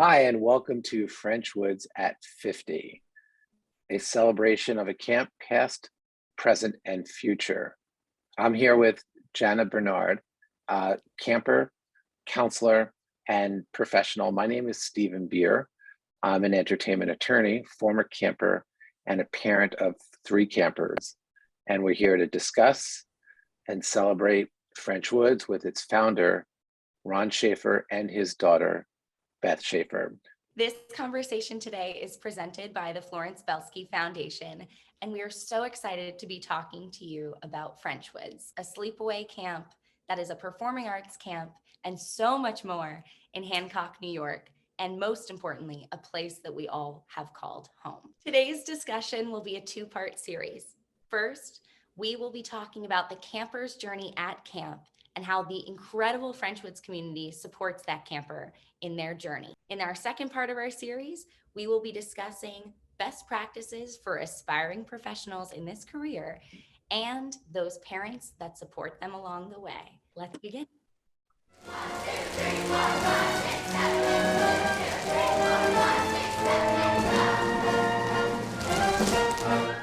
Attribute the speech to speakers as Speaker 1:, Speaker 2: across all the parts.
Speaker 1: Hi, and welcome to Frenchwoods at 50, a celebration of a camp past, present, and future. I'm here with Jana Bernard, camper, counselor, and professional. My name is Stephen Beer. I'm an entertainment attorney, former camper, and a parent of 3 campers. And we're here to discuss and celebrate Frenchwoods with its founder, Ron Schaefer, and his daughter, Beth Schaefer.
Speaker 2: This conversation today is presented by the Florence Belsky Foundation, and we are so excited to be talking to you about Frenchwoods, a sleepaway camp that is a performing arts camp and so much more in Hancock, New York, and most importantly, a place that we all have called home. Today's discussion will be a 2-part series. First, we will be talking about the camper's journey at camp and how the incredible Frenchwoods community supports that camper in their journey. In our second part of our series, we will be discussing best practices for aspiring professionals in this career and those parents that support them along the way. Let's begin. 1, 2, 3, 4, 5, 6, 7, 8, 1, 2, 3, 4, 5, 6, 7, 8, go.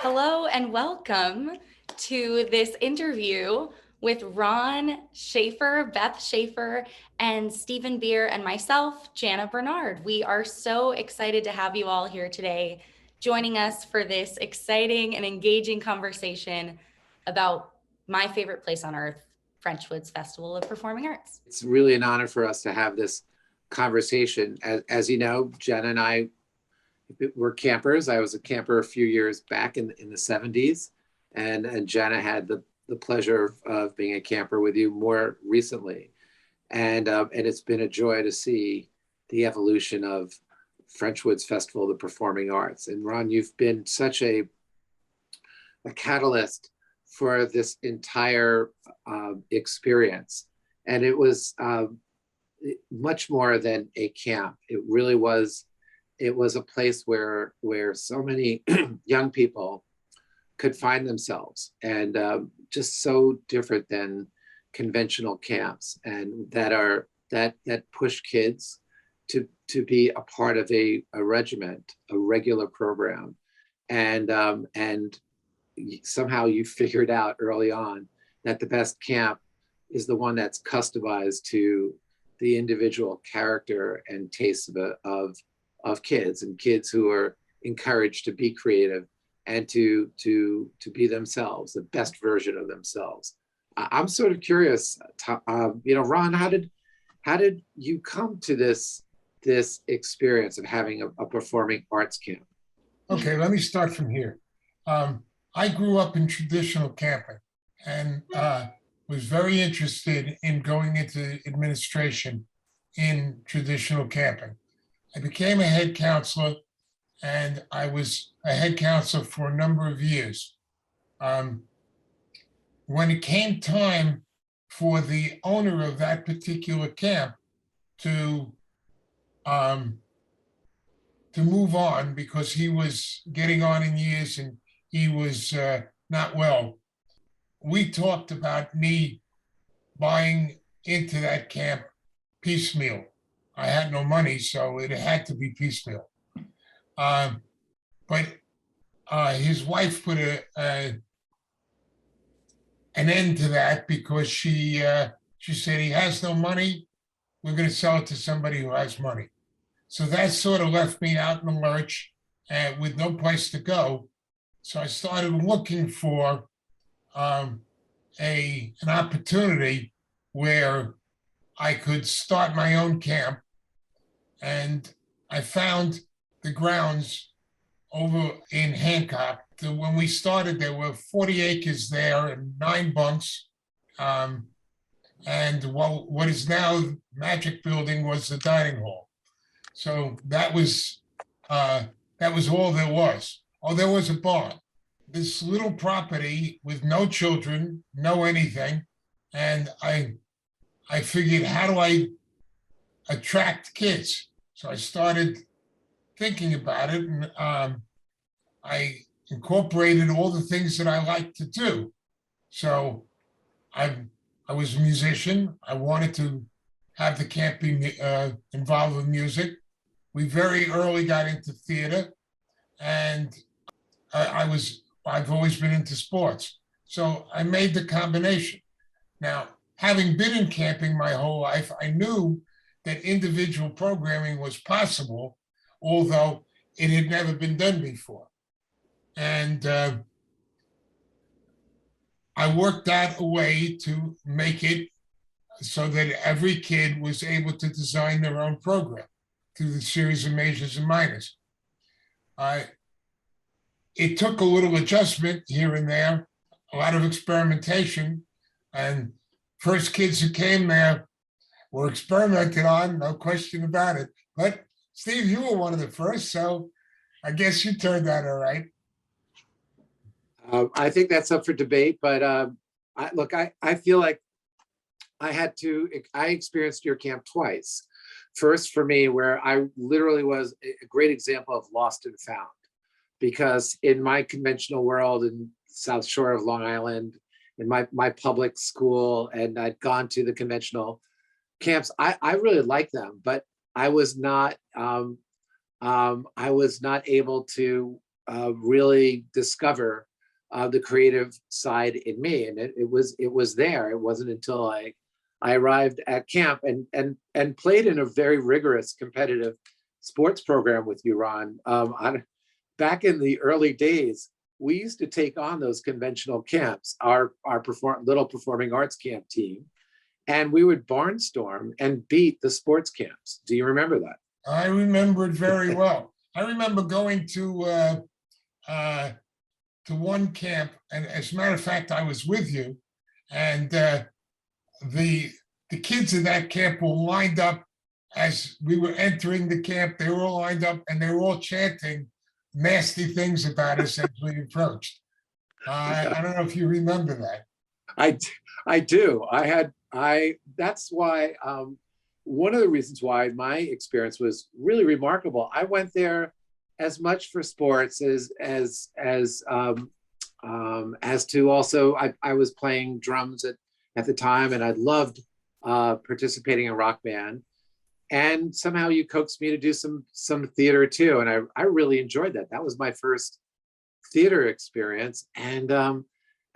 Speaker 2: Hello and welcome to this interview with Ron Schaefer, Beth Schaefer, and Stephen Beer, and myself, Jana Bernard. We are so excited to have you all here today, joining us for this exciting and engaging conversation about my favorite place on earth, Frenchwoods Festival of Performing Arts.
Speaker 1: It's really an honor for us to have this conversation. As you know, Jenna and I were campers. I was a camper a few years back in the 70s, and Jenna had the pleasure of being a camper with you more recently. And it's been a joy to see the evolution of Frenchwoods Festival of the Performing Arts. And Ron, you've been such a catalyst for this entire experience. And it was much more than a camp. It really was, it was a place where so many young people could find themselves, and just so different than conventional camps, and that push kids to be a part of a regiment, a regular program, and somehow you figured out early on that the best camp is the one that's customized to the individual character and tastes of kids, and kids who are encouraged to be creative and to be themselves, the best version of themselves. I'm sort of curious, Ron, how did you come to this experience of having a performing arts camp?
Speaker 3: Okay, let me start from here. I grew up in traditional camping and was very interested in going into administration in traditional camping. I became a head counselor, and I was a head counselor for a number of years. When it came time for the owner of that particular camp to move on, because he was getting on in years and he was not well, we talked about me buying into that camp piecemeal. I had no money, so it had to be piecemeal. But his wife put an end to that, because she said, he has no money, we're going to sell it to somebody who has money. So that sort of left me out in the lurch with no place to go. So I started looking for an opportunity where I could start my own camp. And I found the grounds over in Hancock. When we started, there were 40 acres there and 9 bunks. And what is now Magic Building was the dining hall. So that was all there was. Oh, there was a barn. This little property with no children, no anything. And I figured, how do I attract kids? So I started thinking about it, and I incorporated all the things that I like to do. So I was a musician. I wanted to have the camp be involved with music. We very early got into theater, and I've always been into sports. So I made the combination. Now, having been in camping my whole life, I knew that individual programming was possible, although it had never been done before. And I worked out a way to make it so that every kid was able to design their own program through the series of majors and minors. It took a little adjustment here and there, a lot of experimentation, and first kids who came there were experimented on, no question about it. But Steve, you were one of the first, so I guess you turned out all right.
Speaker 1: I think that's up for debate, but I feel like I experienced your camp twice. First for me, where I literally was a great example of lost and found, because in my conventional world in South Shore of Long Island, in my public school, and I'd gone to the conventional camps, I really liked them, but I was not able to really discover the creative side in me, and it was there. It wasn't until I arrived at camp and played in a very rigorous competitive sports program with you, Ron. Back in the early days, we used to take on those conventional camps, our little performing arts camp team, and we would barnstorm and beat the sports camps. Do you remember that?
Speaker 3: I remember it very well. I remember going to one camp, and as a matter of fact, I was with you, and the kids in that camp were lined up as we were entering the camp. They were all lined up, and they were all chanting nasty things about us as we approached. I don't know if you remember that.
Speaker 1: I do. That's why one of the reasons why my experience was really remarkable. I went there as much for sports as to also I was playing drums at the time, and I loved participating in rock band. And somehow you coaxed me to do some theater too, and I really enjoyed that. That was my first theater experience, and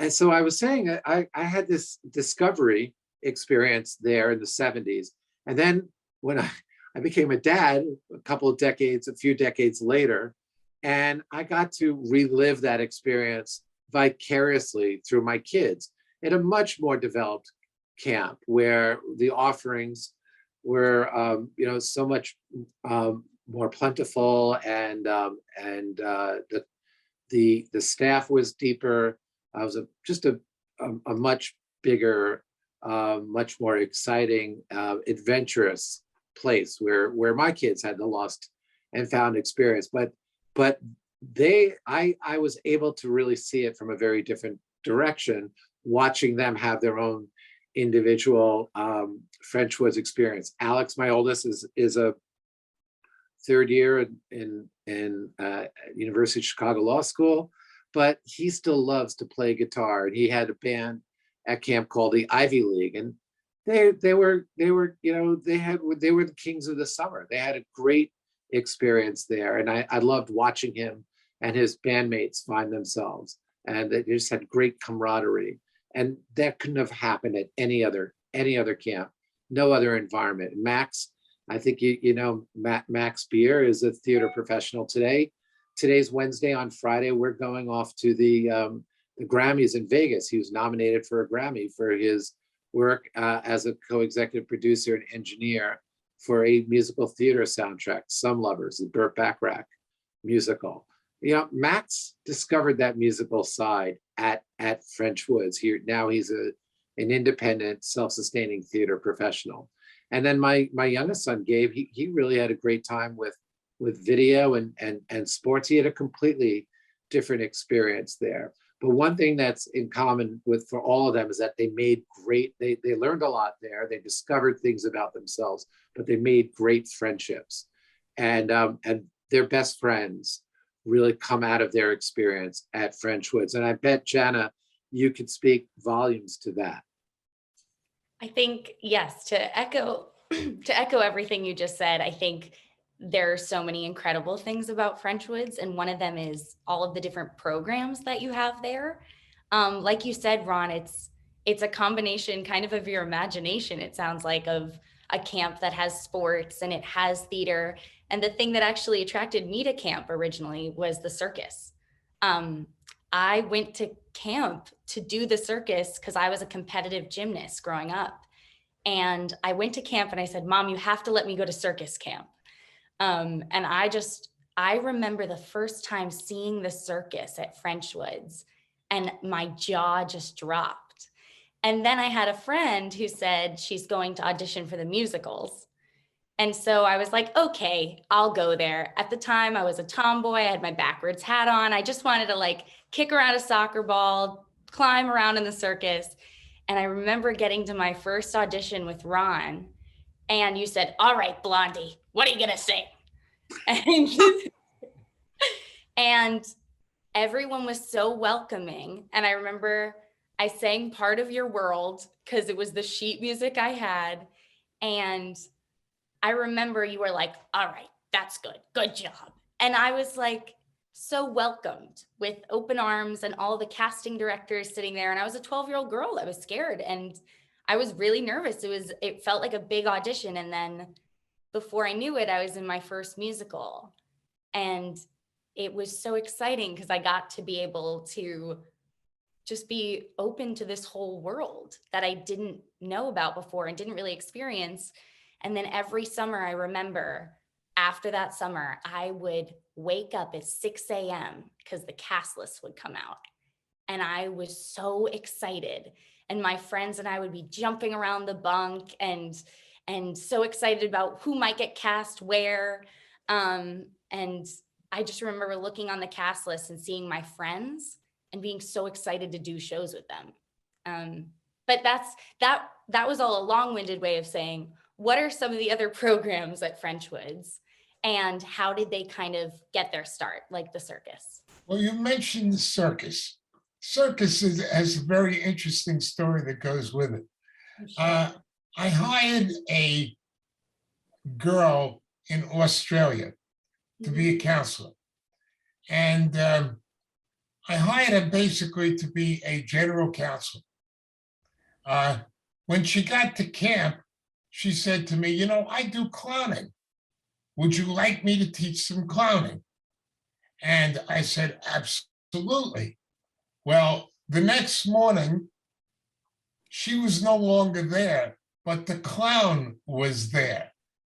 Speaker 1: so I was saying that I had this discovery experience there in the 70s, and then when I became a dad a few decades later, and I got to relive that experience vicariously through my kids at a much more developed camp where the offerings were so much more plentiful, and the staff was deeper. I was just a much bigger, much more exciting, adventurous place where my kids had the lost and found experience. But I was able to really see it from a very different direction, watching them have their own individual Frenchwoods experience. Alex, my oldest, is a third year in University of Chicago Law School, but he still loves to play guitar, and he had a band at camp called the Ivy League, and they were the kings of the summer. They had a great experience there, and I loved watching him and his bandmates find themselves, and they just had great camaraderie. And that couldn't have happened at any other camp, no other environment. Max, I think you know Max Beer is a theater professional today. Today's Wednesday. On Friday, we're going off to the Grammys in Vegas. He was nominated for a Grammy for his work as a co-executive producer and engineer for a musical theater soundtrack, Some Lovers, the Burt Bacharach musical. Max discovered that musical side at Frenchwoods. Now he's an independent, self-sustaining theater professional. And then my youngest son, Gabe, he really had a great time with video and sports. He had a completely different experience there. But one thing that's in common for all of them is that they learned a lot there. They discovered things about themselves, but they made great friendships. And their best friends really come out of their experience at Frenchwoods. And I bet, Jana, you could speak volumes to that.
Speaker 2: I think, yes, to echo to echo everything you just said, I think there are so many incredible things about Frenchwoods, and one of them is all of the different programs that you have there. Like you said, Ron, it's a combination kind of your imagination, it sounds like, of a camp that has sports and it has theater. And the thing that actually attracted me to camp originally was the circus. I went to camp to do the circus because I was a competitive gymnast growing up. And I went to camp and I said, Mom, you have to let me go to circus camp. And I remember the first time seeing the circus at Frenchwoods and my jaw just dropped. And then I had a friend who said she's going to audition for the musicals. And so I was like, okay, I'll go there. At the time I was a tomboy. I had my backwards hat on. I just wanted to like kick around a soccer ball, climb around in the circus. And I remember getting to my first audition with Ron, and you said, all right, Blondie, what are you gonna sing? And everyone was so welcoming. And I remember I sang Part of Your World because it was the sheet music I had. And I remember you were like, all right, that's good. Good job. And I was like, so welcomed with open arms and all the casting directors sitting there. And I was a 12-year-old girl. I was scared and I was really nervous. It felt like a big audition. And then before I knew it, I was in my first musical. And it was so exciting because I got to be able to just be open to this whole world that I didn't know about before and didn't really experience. And then every summer, I remember after that summer, I would wake up at 6 a.m. because the cast list would come out. And I was so excited. And my friends and I would be jumping around the bunk and so excited about who might get cast where. And I just remember looking on the cast list and seeing my friends and being so excited to do shows with them. But that was all a long-winded way of saying, what are some of the other programs at Frenchwoods and how did they kind of get their start, like the circus?
Speaker 3: Well, you mentioned the circus. Circus has a very interesting story that goes with it. I hired a girl in Australia to be a counselor. And I hired her basically to be a general counselor. When she got to camp, she said to me, you know, I do clowning. Would you like me to teach some clowning? And I said, absolutely. Well, the next morning, she was no longer there, but the clown was there.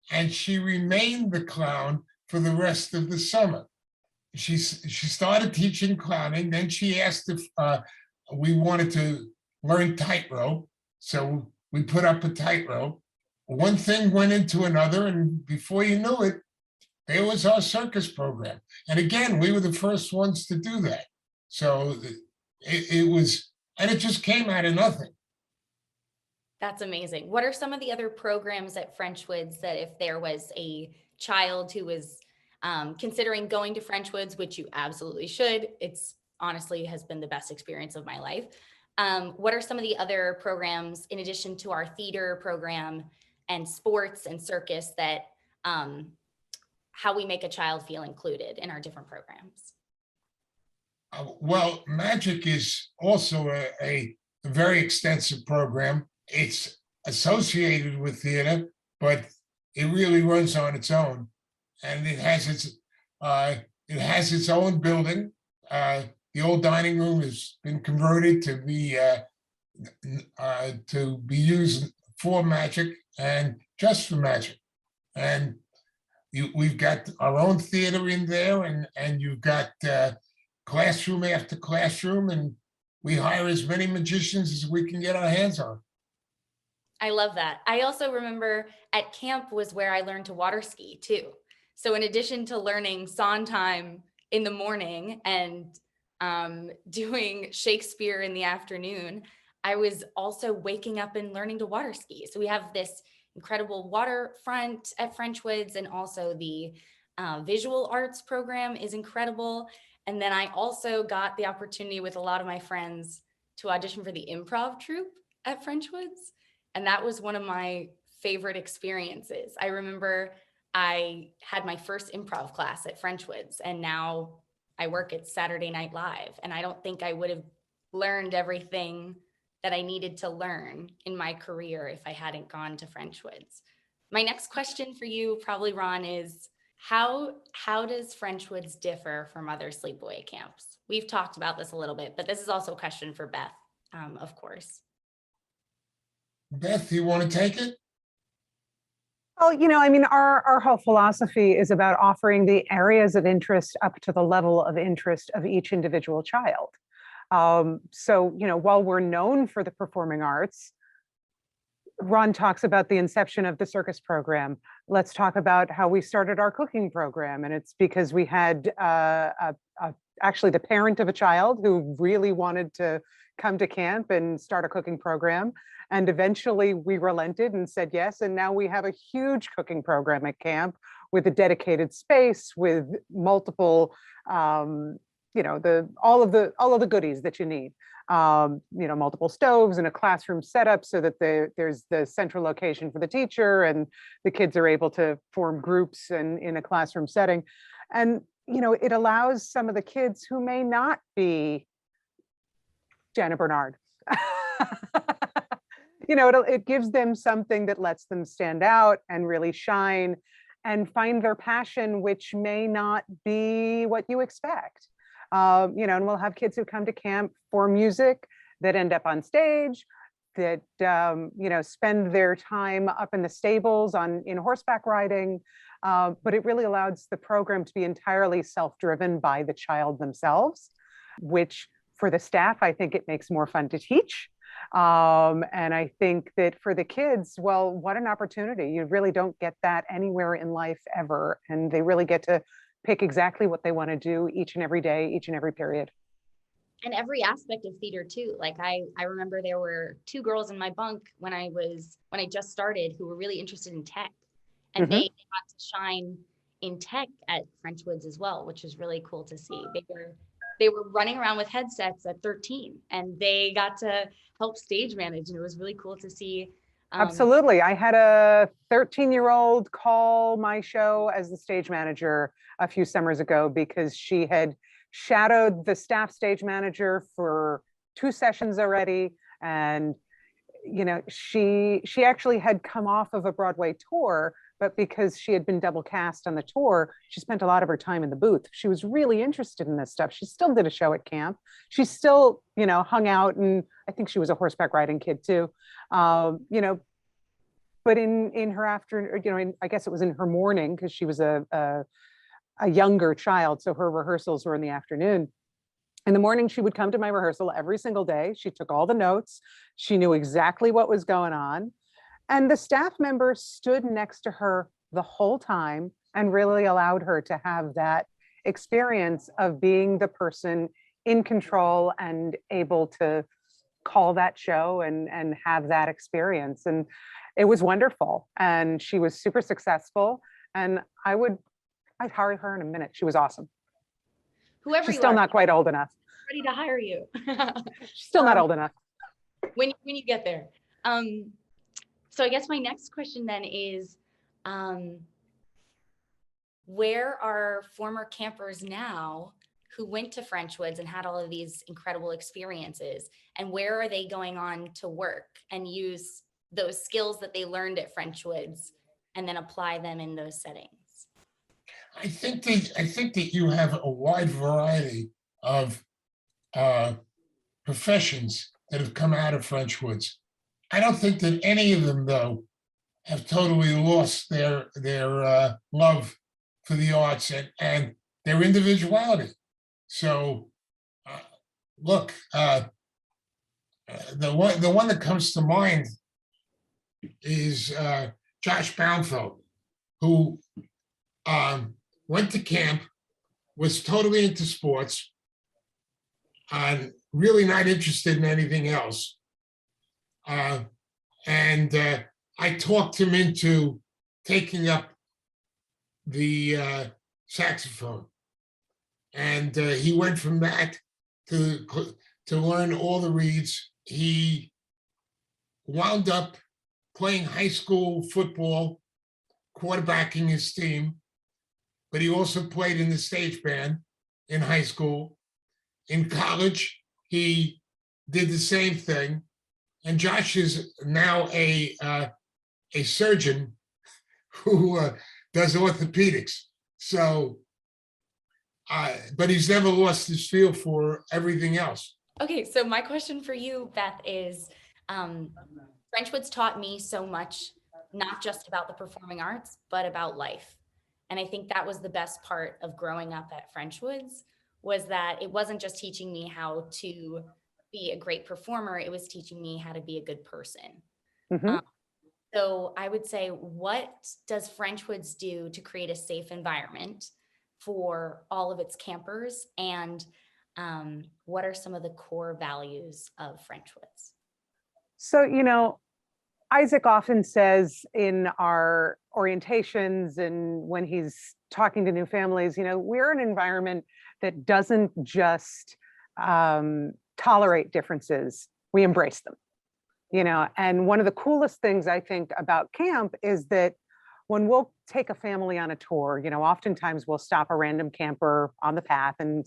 Speaker 3: And she remained the clown for the rest of the summer. She started teaching clowning. Then she asked if we wanted to learn tightrope. So we put up a tightrope. One thing went into another, and before you knew it, there was our circus program. And again, we were the first ones to do that. So it was, and it just came out of nothing.
Speaker 2: That's amazing. What are some of the other programs at Frenchwoods that if there was a child who was considering going to Frenchwoods, which you absolutely should, it's honestly has been the best experience of my life. What are some of the other programs in addition to our theater program and sports and circus that how we make a child feel included in our different programs?
Speaker 3: Well, magic is also a very extensive program. It's associated with theater, but it really runs on its own, and it has its own building. The old dining room has been converted to be used for magic and just for magic. And we've got our own theater in there, and you've got classroom after classroom, and we hire as many magicians as we can get our hands on.
Speaker 2: I love that. I also remember at camp was where I learned to water ski too. So in addition to learning Sondheim in the morning and doing Shakespeare in the afternoon, I was also waking up and learning to water ski. So we have this incredible waterfront at Frenchwoods, and also the visual arts program is incredible. And then I also got the opportunity with a lot of my friends to audition for the improv troupe at Frenchwoods. And that was one of my favorite experiences. I remember I had my first improv class at Frenchwoods, and now I work at Saturday Night Live. And I don't think I would have learned everything that I needed to learn in my career if I hadn't gone to Frenchwoods. My next question for you, probably Ron, is how does Frenchwoods differ from other sleepaway camps? We've talked about this a little bit, but this is also a question for Beth, of course.
Speaker 3: Beth, you want to take it?
Speaker 4: Well, I mean, our whole philosophy is about offering the areas of interest up to the level of interest of each individual child. So, while we're known for the performing arts, Ron talks about the inception of the circus program. Let's talk about how we started our cooking program. And it's because we had actually the parent of a child who really wanted to come to camp and start a cooking program. And eventually we relented and said yes. And now we have a huge cooking program at camp with a dedicated space, with multiple, all of the goodies that you need. Multiple stoves and a classroom setup so that there's the central location for the teacher, and the kids are able to form groups in a classroom setting. And, it allows some of the kids who may not be Jana Bernard. It gives them something that lets them stand out and really shine and find their passion, which may not be what you expect. And we'll have kids who come to camp for music that end up on stage, that, spend their time up in the stables in horseback riding. But it really allows the program to be entirely self-driven by the child themselves, which for the staff, I think it makes more fun to teach. And I think that for the kids, well, what an opportunity. You really don't get that anywhere in life ever. And they really get to pick exactly what they want to do each and every day, each and every period.
Speaker 2: And every aspect of theater too. Like I remember there were 2 girls in my bunk when I just started who were really interested in tech, and they got to shine in tech at Frenchwoods as well, which is really cool to see. They were running around with headsets at 13, and they got to help stage manage, and it was really cool to see.
Speaker 4: Absolutely. I had a 13-year-old call my show as the stage manager a few summers ago because she had shadowed the staff stage manager for 2 sessions already. And, she actually had come off of a Broadway tour, but because she had been double cast on the tour, she spent a lot of her time in the booth. She was really interested in this stuff. She still did a show at camp. She still, hung out, and I think she was a horseback riding kid too. But in her afternoon, I guess it was in her morning, because she was a younger child, so her rehearsals were in the afternoon. In the morning, she would come to my rehearsal every single day. She took all the notes. She knew exactly what was going on. And the staff member stood next to her the whole time and really allowed her to have that experience of being the person in control and able to call that show and have that experience. And it was wonderful. And she was super successful. And I'd hire her in a minute. She was awesome.
Speaker 2: Whoever
Speaker 4: She's
Speaker 2: you
Speaker 4: still
Speaker 2: are,
Speaker 4: not quite old enough.
Speaker 2: ready to hire you.
Speaker 4: She's still not old enough.
Speaker 2: When you get there. So I guess my next question then is, where are former campers now who went to Frenchwoods and had all of these incredible experiences, and where are they going on to work and use those skills that they learned at Frenchwoods and then apply them in those settings?
Speaker 3: I think that you have a wide variety of professions that have come out of Frenchwoods. I don't think that any of them, though, have totally lost their love for the arts and their individuality. So, look, the one that comes to mind is Josh Baumfeld, who went to camp, was totally into sports, and really not interested in anything else. And I talked him into taking up the saxophone. And he went from that to learn all the reeds. He wound up playing high school football, quarterbacking his team, but he also played in the stage band in high school. In college, he did the same thing. And Josh is now a surgeon who does orthopedics. So, but he's never lost his feel for everything else.
Speaker 2: Okay, so my question for you, Beth, is Frenchwoods taught me so much, not just about the performing arts, but about life. And I think that was the best part of growing up at Frenchwoods, was that it wasn't just teaching me how to be a great performer, it was teaching me how to be a good person.
Speaker 4: Mhm.
Speaker 2: So I would say, what does Frenchwoods do to create a safe environment for all of its campers? And what are some of the core values of Frenchwoods?
Speaker 4: So, Isaac often says in our orientations and when he's talking to new families, we're an environment that doesn't just tolerate differences, we embrace them. And one of the coolest things I think about camp is that when we'll take a family on a tour, oftentimes we'll stop a random camper on the path and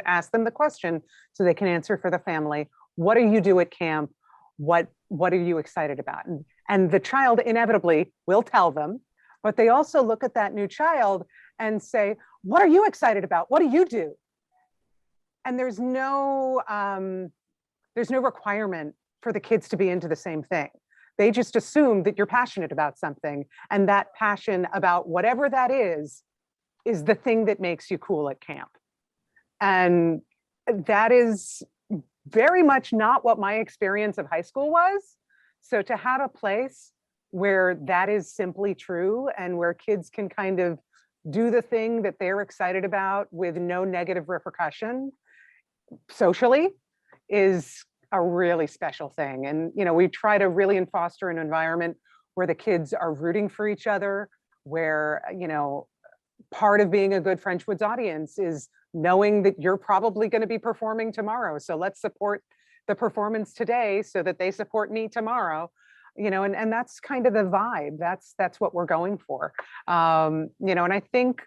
Speaker 4: ask them the question so they can answer for the family. What do you do at camp? What are you excited about? And the child inevitably will tell them, but they also look at that new child and say, what are you excited about? What do you do? And there's no requirement for the kids to be into the same thing. They just assume that you're passionate about something, and that passion about whatever that is the thing that makes you cool at camp. And that is very much not what my experience of high school was. So to have a place where that is simply true and where kids can kind of do the thing that they're excited about with no negative repercussion socially is a really special thing. And, we try to really foster an environment where the kids are rooting for each other, where, part of being a good Frenchwoods audience is knowing that you're probably going to be performing tomorrow. So let's support the performance today so that they support me tomorrow. And that's kind of the vibe. That's what we're going for. And I think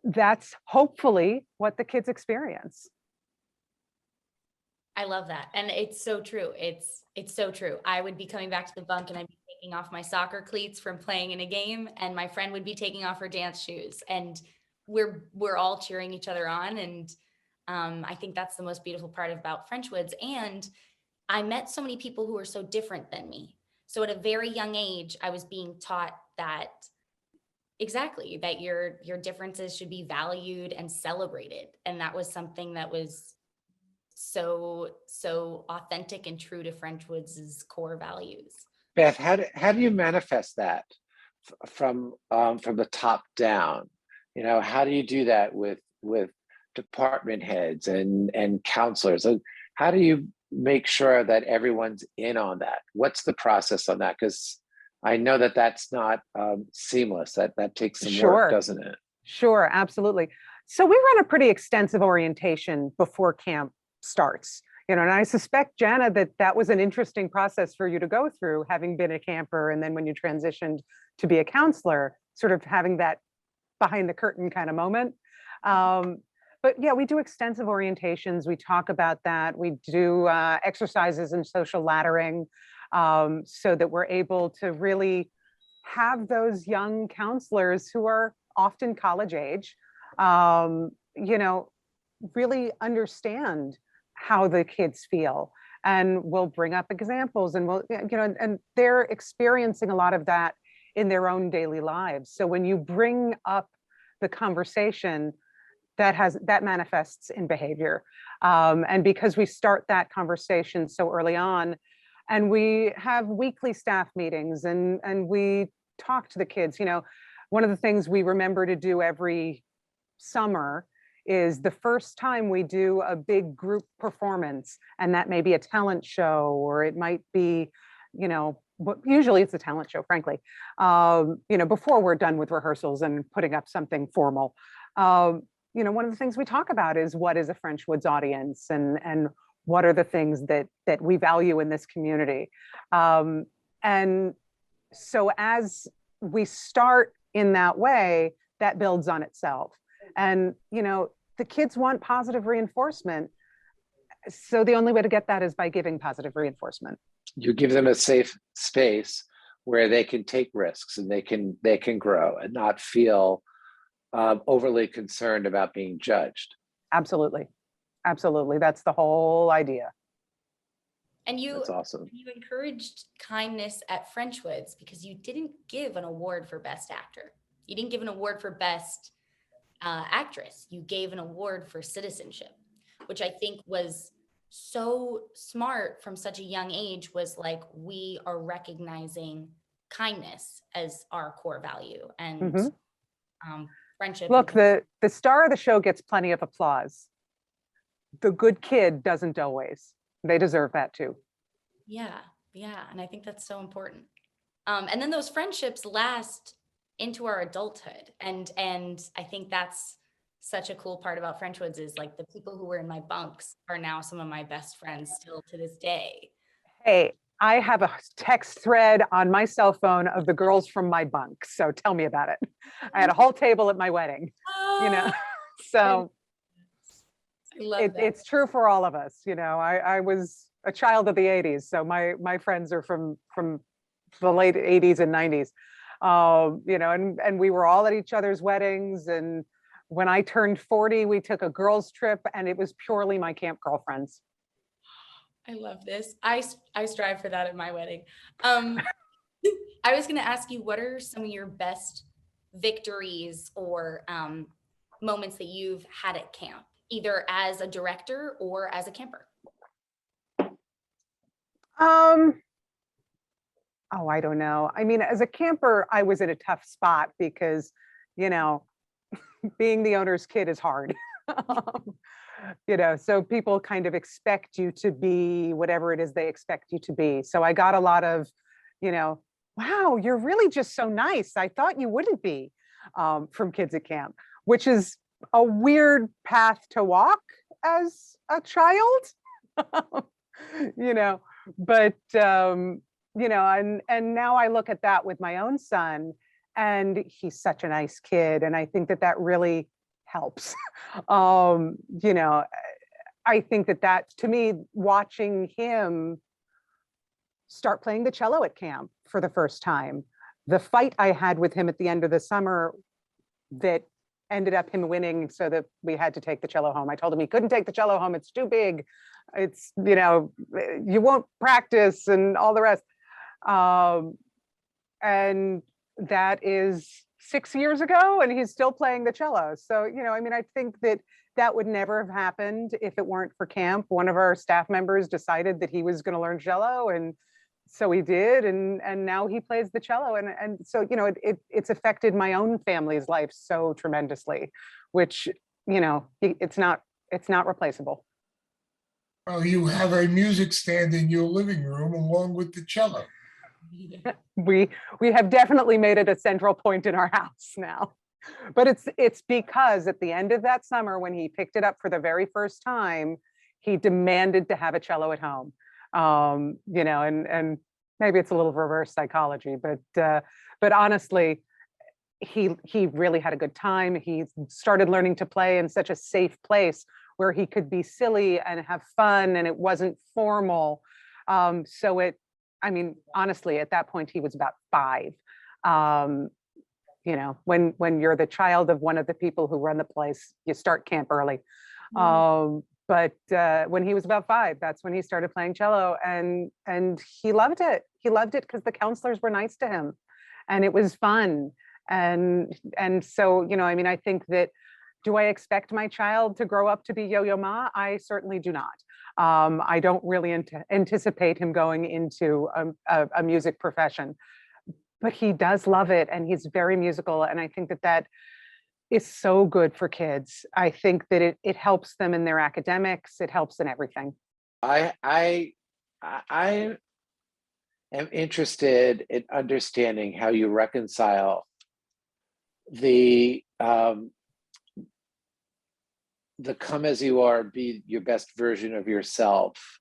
Speaker 4: that's hopefully what the kids experience.
Speaker 2: I love that. And it's so true. It's so true. I would be coming back to the bunk and I'd be taking off my soccer cleats from playing in a game, and my friend would be taking off her dance shoes, and we're all cheering each other on. And I think that's the most beautiful part about Frenchwoods. And I met so many people who are so different than me. So at a very young age, I was being taught that exactly, that your differences should be valued and celebrated. And that was something that was so authentic and true to Frenchwoods' core values.
Speaker 1: Beth, how do you manifest that from the top down? How do you do that with department heads and counselors? How do you make sure that everyone's in on that? What's the process on that? Because I know that that's not seamless. That takes some work, doesn't it?
Speaker 4: Sure, absolutely. So we run a pretty extensive orientation before camp starts. And I suspect, Jana, that was an interesting process for you to go through, having been a camper, and then when you transitioned to be a counselor, sort of having that behind the curtain kind of moment. But yeah, we do extensive orientations. We talk about that. We do exercises and social laddering so that we're able to really have those young counselors who are often college age, really understand how the kids feel, and we'll bring up examples, and we'll, and they're experiencing a lot of that in their own daily lives. So when you bring up the conversation, that manifests in behavior. And because we start that conversation so early on, and we have weekly staff meetings, and we talk to the kids, one of the things we remember to do every summer is the first time we do a big group performance, and that may be a talent show, or it might be, usually it's a talent show, frankly, before we're done with rehearsals and putting up something formal. One of the things we talk about is what is a Frenchwoods audience, and what are the things that we value in this community. And And so as we start in that way, that builds on itself. And, you know, the kids want positive reinforcement. So the only way to get that is by giving positive reinforcement.
Speaker 1: You give them a safe space where they can take risks and they can grow and not feel overly concerned about being judged.
Speaker 4: Absolutely. Absolutely. That's the whole idea.
Speaker 2: And you,
Speaker 1: That's awesome.
Speaker 2: you encouraged kindness at Frenchwoods because you didn't give an award for Best Actor. You didn't give an award for Best Actress. You gave an award for citizenship, which I think was so smart from such a young age. Was like, we are recognizing kindness as our core value, and friendship.
Speaker 4: Look, the star of the show gets plenty of applause. The good kid doesn't always. They deserve that too.
Speaker 2: Yeah, and I think that's so important. And then those friendships last into our adulthood, and I think that's such a cool part about Frenchwoods is like the people who were in my bunks are now some of my best friends still to this day.
Speaker 4: Hey, I have a text thread on my cell phone of the girls from my bunk. So tell me about it. I had a whole table at my wedding, you know, so
Speaker 2: I love that.
Speaker 4: it's true for all of us. You know, I was a child of the 80s. So my friends are from the late 80s and 90s. You know, and we were all at each other's weddings. And when I turned 40, we took a girls' trip and it was purely my camp girlfriends.
Speaker 2: I love this. I strive for that at my wedding. I was going to ask you, what are some of your best victories or moments that you've had at camp, either as a director or as a camper?
Speaker 4: Oh, I don't know. I mean, as a camper, I was in a tough spot because, you know, being the owner's kid is hard. You know, so people kind of expect you to be whatever it is they expect you to be. So I got a lot of, you know, wow, you're really just so nice. I thought you wouldn't be, from kids at camp, which is a weird path to walk as a child, you know, but, you know, and now I look at that with my own son, and he's such a nice kid. And I think that really helps. You know, I think that to me, watching him start playing the cello at camp for the first time, the fight I had with him at the end of the summer that ended up him winning so that we had to take the cello home. I told him he couldn't take the cello home. It's too big. It's, you know, you won't practice and all the rest. And that is 6 years ago, and he's still playing the cello. So, you know, I mean, I think that would never have happened if it weren't for camp. One of our staff members decided that he was going to learn cello, and so he did, and now he plays the cello. And so, you know, it's affected my own family's life so tremendously, which, you know, it's not replaceable.
Speaker 3: Well, you have a music stand in your living room along with the cello.
Speaker 4: We have definitely made it a central point in our house now, but it's because at the end of that summer, when he picked it up for the very first time, he demanded to have a cello at home. You know, and maybe it's a little reverse psychology, but honestly, he really had a good time. He started learning to play in such a safe place where he could be silly and have fun, and it wasn't formal. I mean, honestly, at that point, he was about 5. You know, when you're the child of one of the people who run the place, you start camp early. But when he was about 5, that's when he started playing cello, and he loved it. He loved it because the counselors were nice to him, and it was fun. And so, you know, I mean, I think that, do I expect my child to grow up to be Yo-Yo Ma? I certainly do not. I don't really anticipate him going into a music profession, but he does love it, and he's very musical. And I think that is so good for kids. I think that it helps them in their academics. It helps in everything.
Speaker 1: I am interested in understanding how you reconcile the come as you are, be your best version of yourself.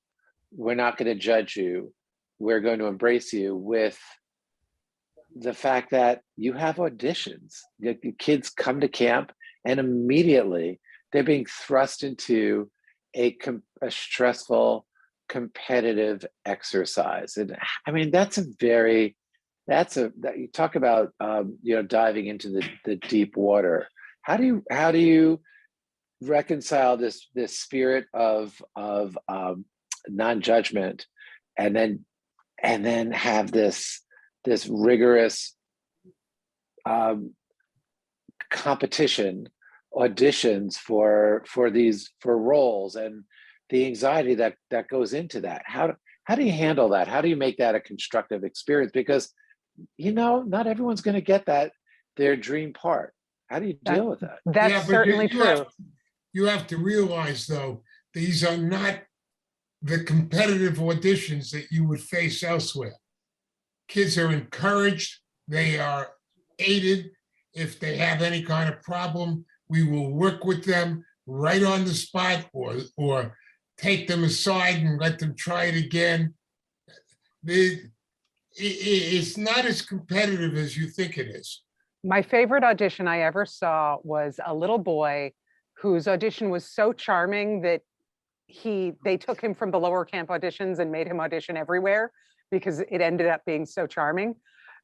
Speaker 1: We're not going to judge you we're going to embrace you with the fact that you have auditions. The kids come to camp and immediately they're being thrust into a stressful, competitive exercise. And I mean, you talk about, diving into the deep water. How do you reconcile this spirit of non-judgment and then have this rigorous competition, auditions for roles, and the anxiety that goes into that? How do you handle that? How do you make that a constructive experience? Because not everyone's going to get their dream part. How do you deal with that?
Speaker 4: That's certainly true.
Speaker 3: You have to realize, though, these are not the competitive auditions that you would face elsewhere. Kids are encouraged, they are aided. If they have any kind of problem, we will work with them right on the spot, or take them aside and let them try it again. It's not as competitive as you think it is.
Speaker 4: My favorite audition I ever saw was a little boy whose audition was so charming that they took him from the lower camp auditions and made him audition everywhere because it ended up being so charming.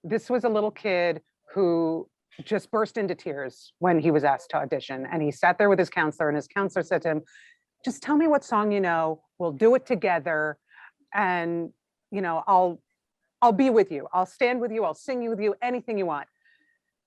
Speaker 4: This was a little kid who just burst into tears when he was asked to audition. And he sat there with his counselor, and his counselor said to him, just tell me what song you know, we'll do it together. And, I'll be with you. I'll stand with you. I'll sing with you, anything you want.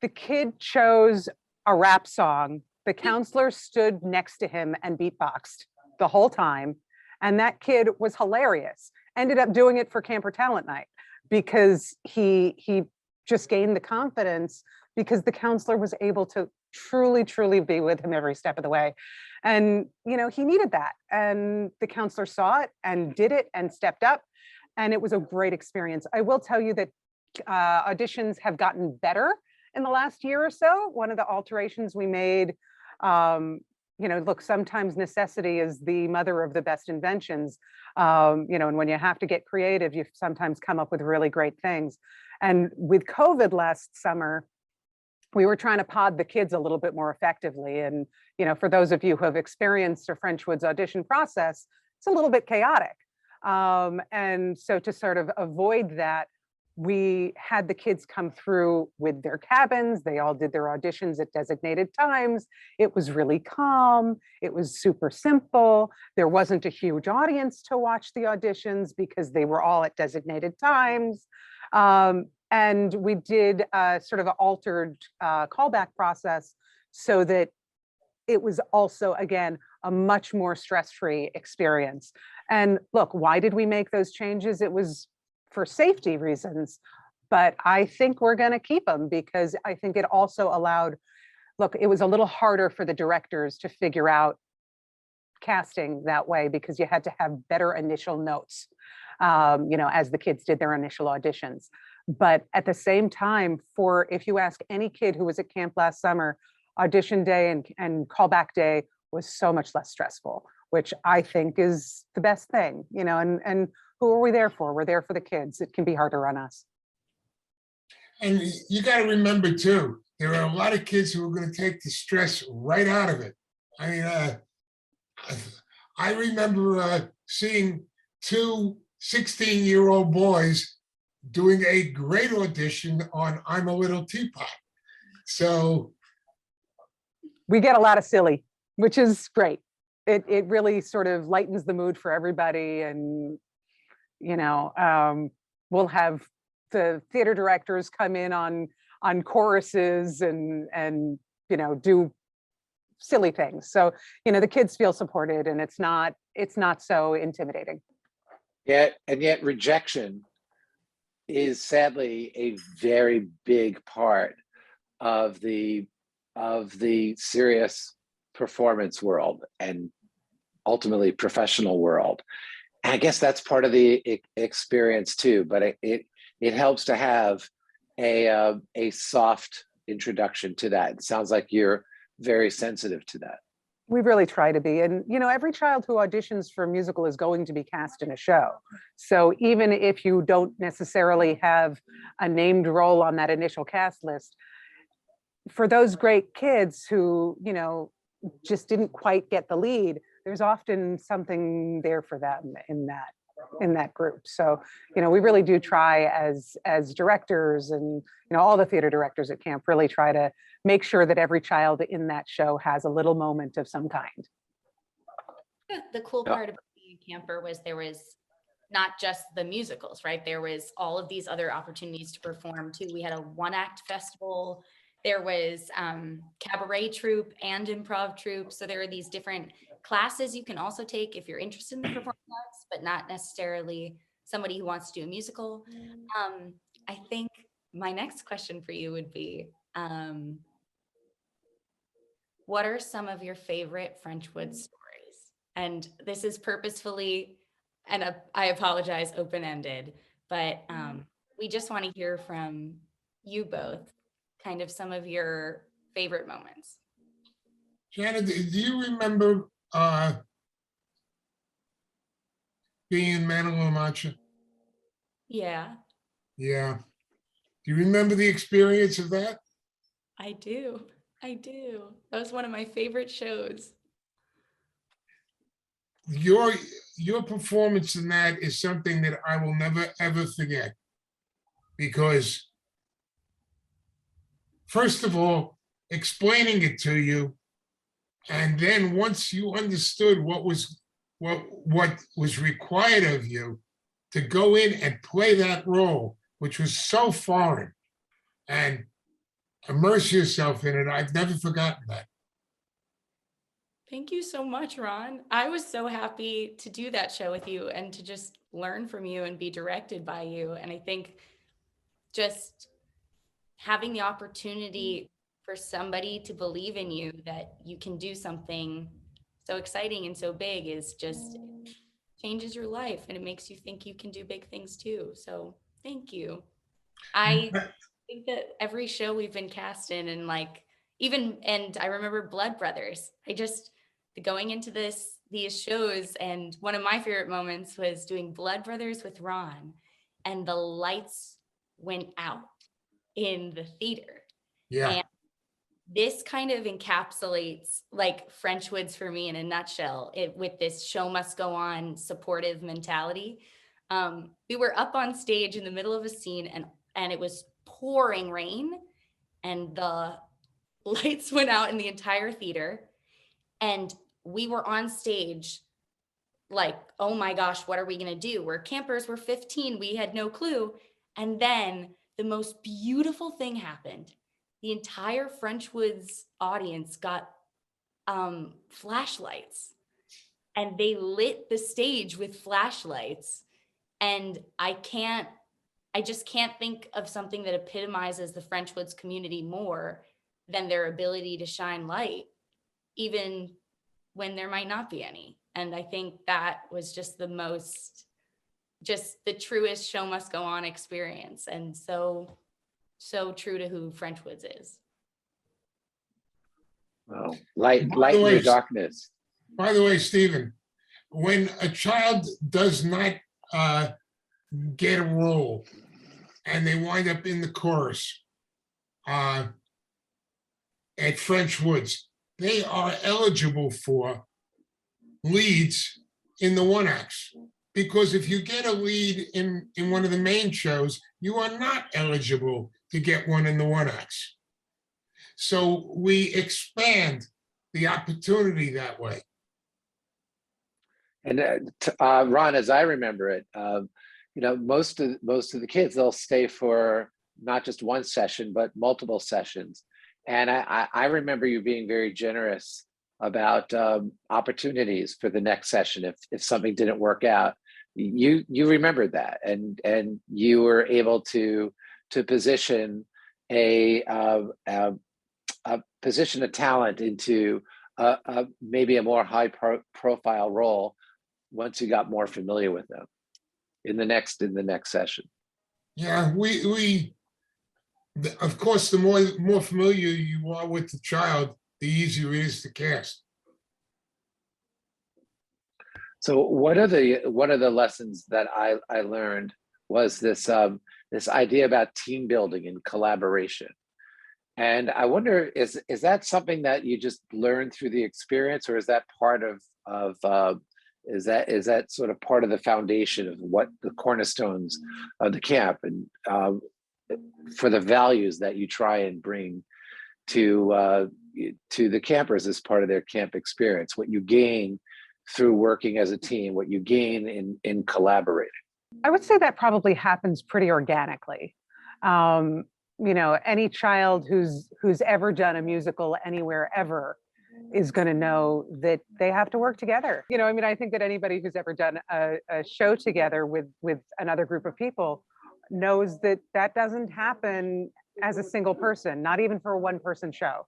Speaker 4: The kid chose a rap song. The counselor stood next to him and beatboxed the whole time. And that kid was hilarious. Ended up doing it for Camper Talent Night because he just gained the confidence because the counselor was able to truly, truly be with him every step of the way. And, he needed that. And the counselor saw it and did it and stepped up. And it was a great experience. I will tell you that auditions have gotten better in the last year or so. One of the alterations we made, look, sometimes necessity is the mother of the best inventions. And when you have to get creative, you sometimes come up with really great things. And with COVID last summer, we were trying to pod the kids a little bit more effectively. And, for those of you who have experienced a Frenchwoods audition process, it's a little bit chaotic. And so to sort of avoid that, we had the kids come through with their cabins. They all did their auditions at designated times. It was really calm. It was super simple. There wasn't a huge audience to watch the auditions because they were all at designated times. And we did a sort of an altered callback process so that it was also, again, a much more stress-free experience. And look, why did we make those changes? It was for safety reasons, but I think we're going to keep them because I think it also allowed, look, it was a little harder for the directors to figure out casting that way because you had to have better initial notes, as the kids did their initial auditions. But at the same time, if you ask any kid who was at camp last summer, audition day and callback day was so much less stressful, which I think is the best thing, and who are we there for? We're there for the kids. It can be harder on us.
Speaker 3: And you got to remember too, there are a lot of kids who are going to take the stress right out of it. I mean, I remember seeing two 16-year-old boys doing a great audition on I'm a Little Teapot. So
Speaker 4: we get a lot of silly, which is great. It really sort of lightens the mood for everybody. And, we'll have the theater directors come in on choruses and do silly things. So, the kids feel supported and it's not so intimidating.
Speaker 1: Yet rejection is sadly a very big part of the serious performance world and ultimately professional world. And I guess that's part of the experience too, but it helps to have a soft introduction to that. It sounds like you're very sensitive to that.
Speaker 4: We really try to be. And, every child who auditions for a musical is going to be cast in a show. So even if you don't necessarily have a named role on that initial cast list, for those great kids who, just didn't quite get the lead, there's often something there for them in that group. So, we really do try as directors and, all the theater directors at camp really try to make sure that every child in that show has a little moment of some kind.
Speaker 2: The cool part about being a camper was there was not just the musicals, right? There was all of these other opportunities to perform too. We had a one-act festival. There was cabaret troupe and improv troupe. So there are these different classes you can also take if you're interested in the performing arts, but not necessarily somebody who wants to do a musical. I think my next question for you would be, what are some of your favorite Frenchwoods stories? And this is purposefully, and I apologize, open-ended, but we just want to hear from you both, kind of some of your favorite moments.
Speaker 3: Jana, do you remember being in Manila Mancha?
Speaker 2: Yeah,
Speaker 3: Yeah. Do you remember the experience of that?
Speaker 2: I do. That was one of my favorite shows.
Speaker 3: Your performance in that is something that I will never, ever forget. Because first of all, explaining it to you, and then once you understood what was required of you to go in and play that role, which was so foreign, and immerse yourself in it, I've never forgotten that.
Speaker 2: Thank you so much, Ron. I was so happy to do that show with you and to just learn from you and be directed by you. And I think just having the opportunity for somebody to believe in you that you can do something so exciting and so big is just changes your life, and it makes you think you can do big things too. So thank you. I think that every show we've been cast in, and and I remember Blood Brothers. Going into these shows, and one of my favorite moments was doing Blood Brothers with Ron, and the lights went out in the theater.
Speaker 3: Yeah.
Speaker 2: And this kind of encapsulates Frenchwoods for me in a nutshell, with this show must go on supportive mentality. We were up on stage in the middle of a scene, and it was pouring rain, and the lights went out in the entire theater, and we were on stage oh my gosh, what are we gonna do? We're campers, we're 15, we had no clue. And then the most beautiful thing happened. The entire Frenchwoods audience got flashlights, and they lit the stage with flashlights. And I just can't think of something that epitomizes the Frenchwoods community more than their ability to shine light, even when there might not be any. And I think that was just the truest show must go on experience, and so true to who Frenchwoods is.
Speaker 1: Well, light
Speaker 3: By the
Speaker 1: in
Speaker 3: way,
Speaker 1: the darkness.
Speaker 3: By the way, Stephen, when a child does not get a role and they wind up in the chorus at Frenchwoods, they are eligible for leads in the one acts. Because if you get a lead in one of the main shows, you are not eligible to get one in the one acts. So we expand the opportunity that way.
Speaker 1: And Ron, as I remember it, most of the kids, they'll stay for not just one session, but multiple sessions. And I remember you being very generous about opportunities for the next session if something didn't work out. You remembered that, and you were able to position a position of talent into maybe a more high profile role once you got more familiar with them in the next session.
Speaker 3: Yeah, we of course, the more familiar you are with the child, the easier it is to cast.
Speaker 1: So one of the lessons that I learned was this idea about team building and collaboration. And I wonder, is that something that you just learned through the experience, or is that part of is that sort of part of the foundation of what the cornerstones of the camp, and for the values that you try and bring to the campers as part of their camp experience, what you gain through working as a team, what you gain in collaborating?
Speaker 4: I would say that probably happens pretty organically. Any child who's ever done a musical anywhere ever is going to know that they have to work together. I think that anybody who's ever done a show together with another group of people knows that that doesn't happen as a single person, not even for a one-person show.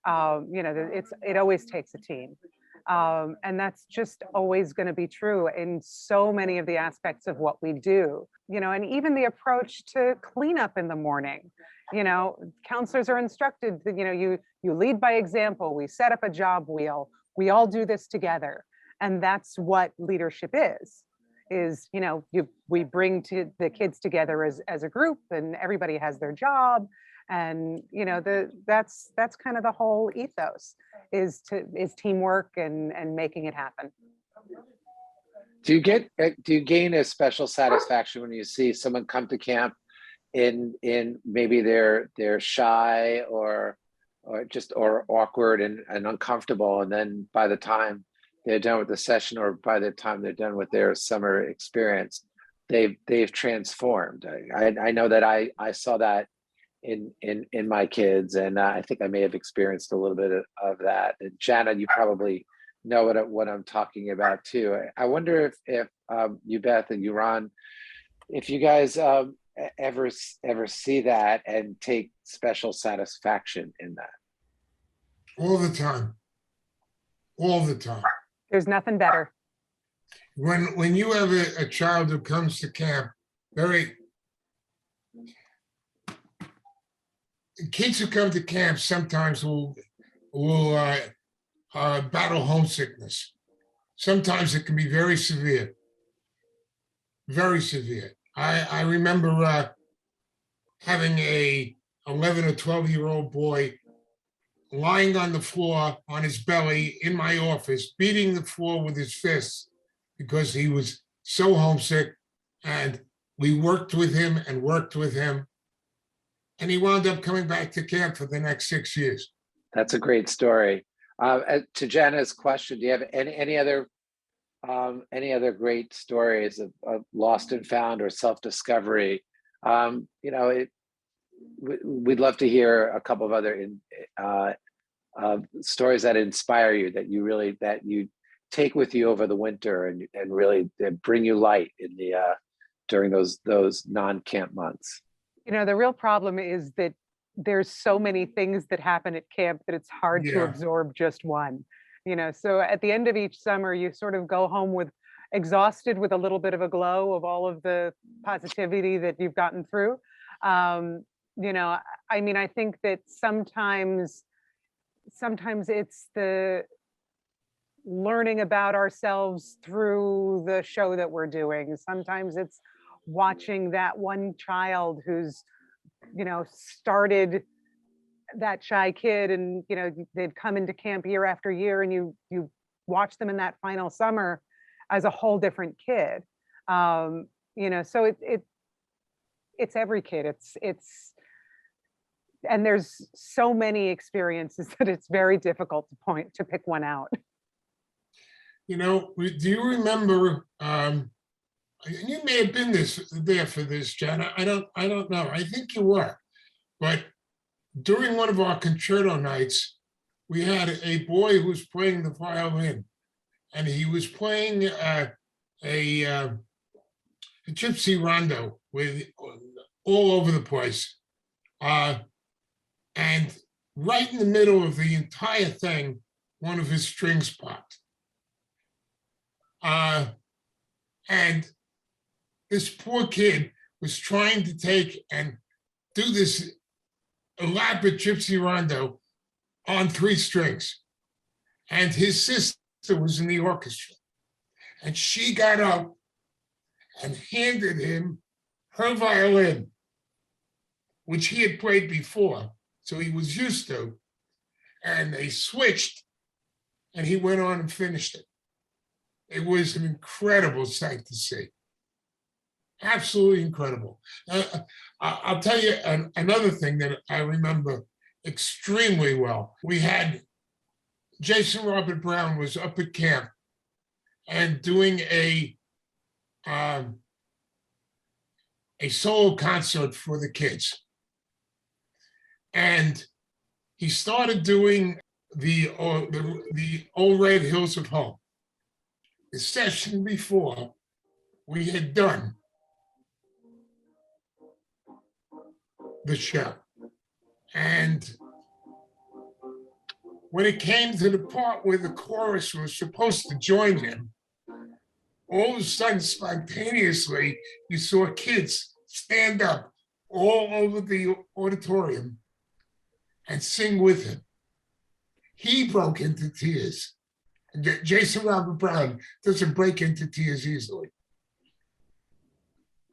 Speaker 4: It always takes a team. And that's just always going to be true in so many of the aspects of what we do, and even the approach to cleanup in the morning. Counselors are instructed that, you lead by example. We set up a job wheel. We all do this together. And that's what leadership is, we bring the kids together as a group, and everybody has their job. And, that's kind of the whole ethos is teamwork and making it happen.
Speaker 1: Do you gain a special satisfaction when you see someone come to camp in maybe they're shy or awkward and uncomfortable, and then by the time they're done with the session, or by the time they're done with their summer experience, they've transformed? I know that I saw that in my kids, and I think I may have experienced a little bit of that. And Jana, you probably know what I'm talking about too. I wonder if you, Beth, and you, Ron, if you guys ever see that and take special satisfaction in that.
Speaker 3: All the time. All the time.
Speaker 4: There's nothing better.
Speaker 3: When you have a child who comes to camp, kids who come to camp sometimes will battle homesickness. Sometimes it can be very severe. Very severe. I remember having a 11 or 12-year-old boy lying on the floor on his belly in my office, beating the floor with his fists because he was so homesick. And we worked with him, and he wound up coming back to camp for the next 6 years.
Speaker 1: That's a great story. To Jana's question, do you have any other great stories of lost and found or self-discovery? We'd love to hear a couple of other stories that inspire you, that you take with you over the winter and really bring you light during those non-camp months.
Speaker 4: The real problem is that there's so many things that happen at camp that it's hard to absorb just one. So at the end of each summer, you sort of go home exhausted with a little bit of a glow of all of the positivity that you've gotten through. I think that sometimes it's the learning about ourselves through the show that we're doing. Sometimes it's watching that one child who's, started that shy kid, and they'd come into camp year after year, and you watch them in that final summer as a whole different kid. So it's every kid. It's and there's so many experiences that it's very difficult to pick one out.
Speaker 3: Do you remember? And you may have been there for this, Jana. I don't know. I think you were, but during one of our concerto nights, we had a boy who was playing the violin, and he was playing a gypsy rondo with all over the place, and right in the middle of the entire thing, one of his strings popped, and this poor kid was trying to take and do this elaborate gypsy rondo on 3 strings. And his sister was in the orchestra. And she got up and handed him her violin, which he had played before, so he was used to. And they switched, and he went on and finished it. It was an incredible sight to see. Absolutely incredible. I'll tell you another thing that I remember extremely well. We had Jason Robert Brown was up at camp and doing a solo concert for the kids. And he started doing the Old Red Hills of Home. The session before, we had done the show. And when it came to the part where the chorus was supposed to join him, all of a sudden, spontaneously, you saw kids stand up all over the auditorium and sing with him. He broke into tears. Jason Robert Brown doesn't break into tears easily.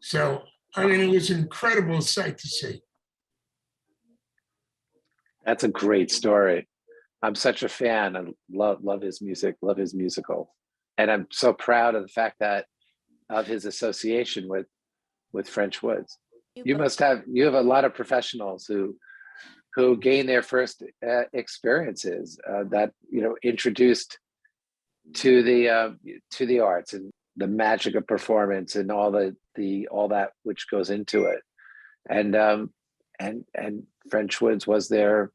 Speaker 3: So, I mean, it was an incredible sight to see.
Speaker 1: That's a great story. I'm such a fan. I love his music, love his musical. And I'm so proud of the fact that of his association with Frenchwoods. You have a lot of professionals who gain their first experiences that introduced to the arts and the magic of performance and all that which goes into it. And Frenchwoods was their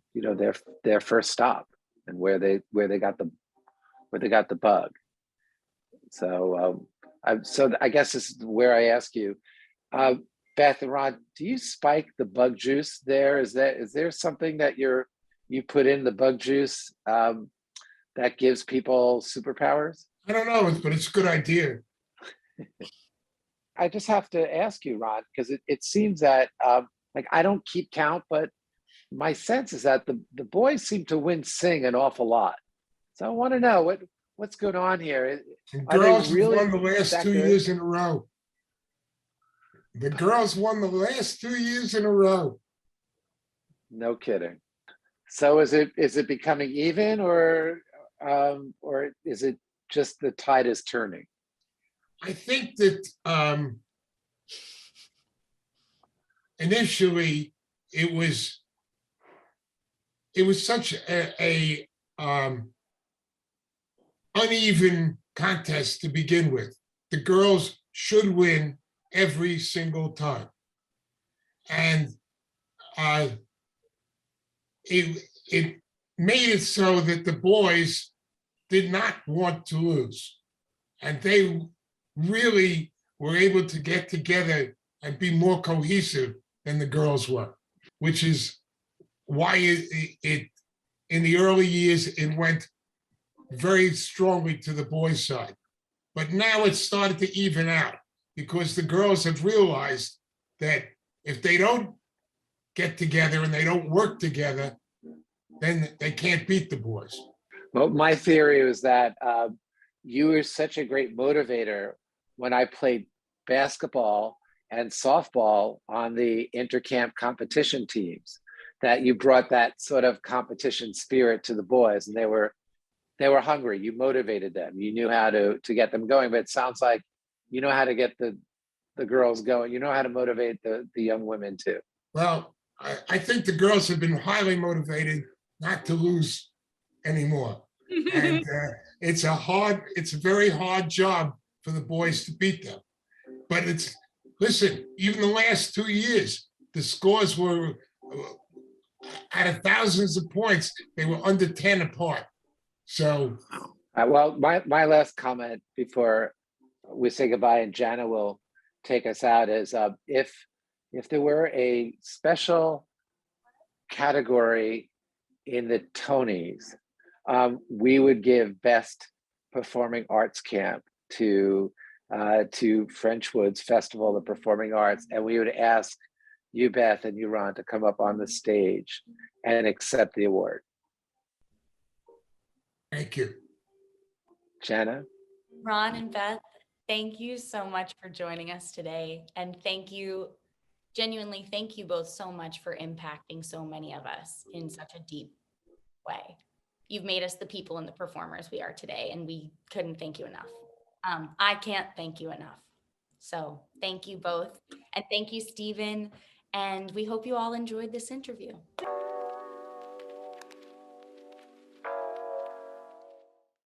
Speaker 1: first stop and where they got the bug. So I guess this is where I ask you, Beth and Ron, do you spike the bug juice there? Is there something that you put in the bug juice that gives people superpowers?
Speaker 3: I don't know, but it's a good idea.
Speaker 1: I just have to ask you, Ron, because it seems that I don't keep count, but my sense is that the boys seem to win sing an awful lot. So I want to know what's going on here.
Speaker 3: And
Speaker 1: Are they
Speaker 3: girls
Speaker 1: really
Speaker 3: won the last
Speaker 1: that
Speaker 3: 2
Speaker 1: good?
Speaker 3: years in a row. The girls won the last 2 years in a row.
Speaker 1: No kidding. So is it becoming even, or is it just the tide is turning?
Speaker 3: I think that initially it was such a uneven contest to begin with. The girls should win every single time, and it made it so that the boys did not want to lose, and they really were able to get together and be more cohesive than the girls were, which is why it in the early years it went very strongly to the boys' side. But now it's started to even out because the girls have realized that if they don't get together and they don't work together, then they can't beat the boys.
Speaker 1: Well, my theory was that you were such a great motivator when I played basketball and softball on the intercamp competition teams, that you brought that sort of competition spirit to the boys, and they were hungry. You motivated them. You knew how to get them going. But it sounds like you know how to get the girls going. You know how to motivate the young women too.
Speaker 3: Well, I think the girls have been highly motivated not to lose anymore. And it's a very hard job for the boys to beat them. But listen, even the last 2 years, the scores were out of thousands of points, they were under 10 apart. So,
Speaker 1: well, my last comment before we say goodbye and Jana will take us out is if there were a special category in the Tonys, we would give Best Performing Arts Camp to Frenchwoods Festival of Performing Arts, and we would ask you, Beth, and you, Ron, to come up on the stage and accept the award.
Speaker 3: Thank you.
Speaker 1: Jana?
Speaker 2: Ron and Beth, thank you so much for joining us today. And thank you, genuinely, thank you both so much for impacting so many of us in such a deep way. You've made us the people and the performers we are today, and we couldn't thank you enough. I can't thank you enough. So thank you both. And thank you, Stephen. And we hope you all enjoyed this interview.